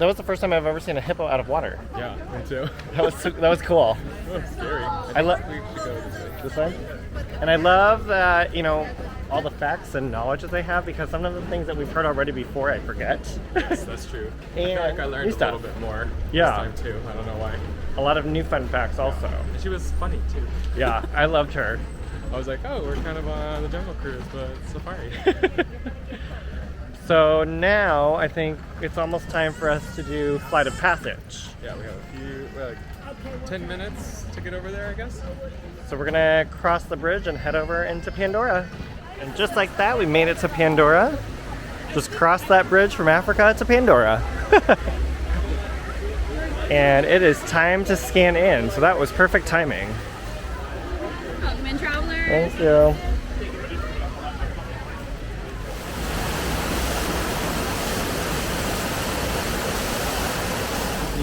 was the first time I've ever seen a hippo out of water. Yeah, me too. That was cool. It was scary. I love we should go this way. And I love that, you know, all the facts and knowledge that they have, because some of the things that we've heard already before I forget. Yes, that's true. And I feel like I learned a little bit more this time too. I don't know why. A lot of new fun facts also. And she was funny too. Yeah, I loved her. I was like, oh, we're kind of on the Jungle Cruise, but safari. So now I think it's almost time for us to do Flight of Passage. Yeah, we have like 10 minutes to get over there, I guess. So we're gonna cross the bridge and head over into Pandora. And just like that, we made it to Pandora. Just crossed that bridge from Africa to Pandora. And it is time to scan in, so that was perfect timing. Welcome in, travelers. Thank you.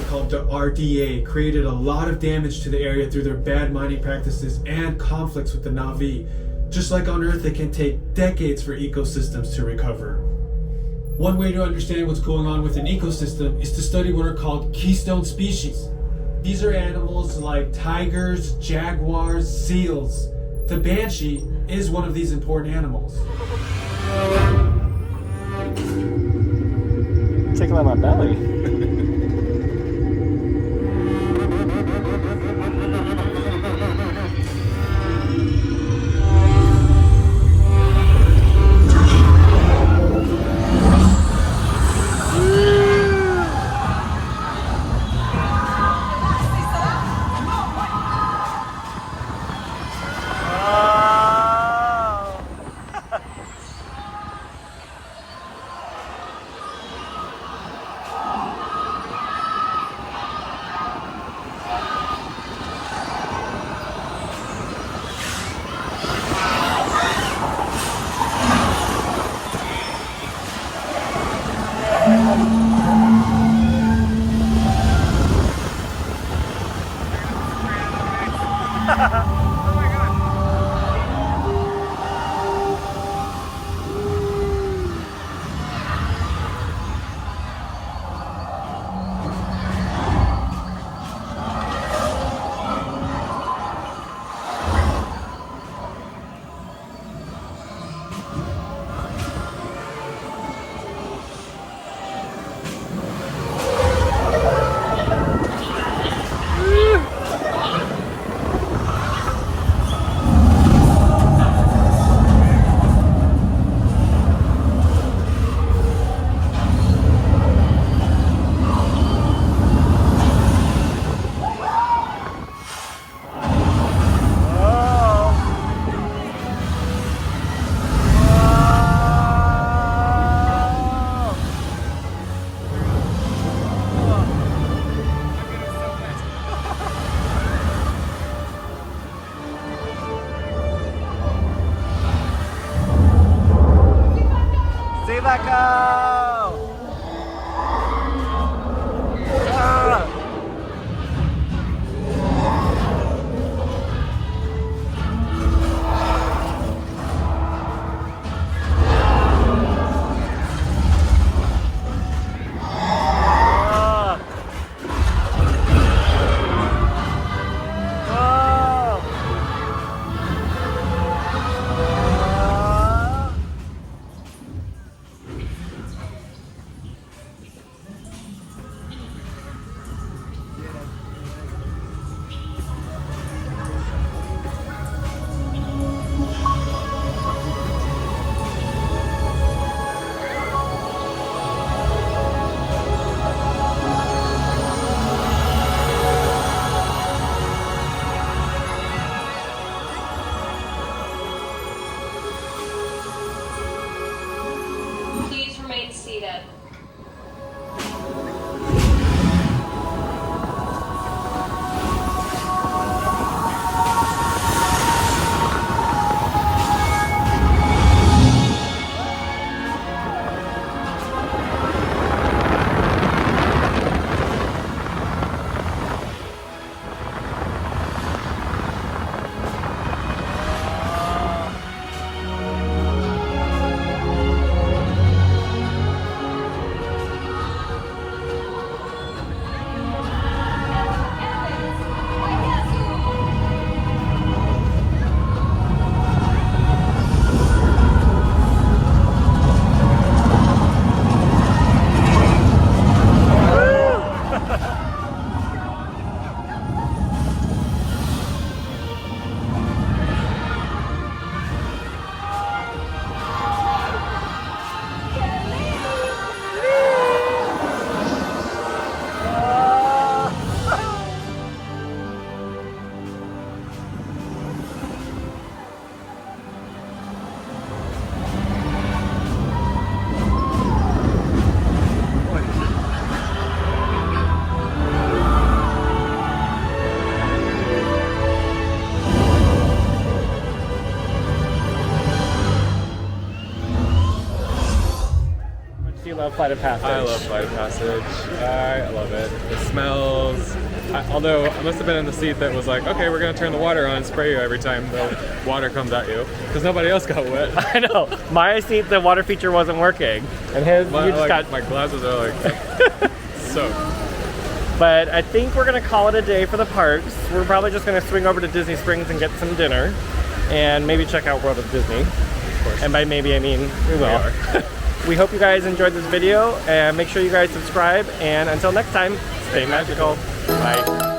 Called the RDA created a lot of damage to the area through their bad mining practices and conflicts with the Na'vi. Just like on Earth, it can take decades for ecosystems to recover. One way to understand what's going on with an ecosystem is to study what are called keystone species. These are animals like tigers, jaguars, seals. The banshee is one of these important animals. Tickling my belly. love Flight of Passage. I love Flight of Passage. I love it. The smells. Although I must have been in the seat that was like, okay, we're gonna turn the water on and spray you every time the water comes at you, because nobody else got wet. I know. My seat, the water feature wasn't working, and his, you just got. My glasses are like soaked. But I think we're gonna call it a day for the parks. We're probably just gonna swing over to Disney Springs and get some dinner, and maybe check out World of Disney. Of course. And by maybe I mean we will. We hope you guys enjoyed this video, and make sure you guys subscribe. And until next time, stay magical. Bye.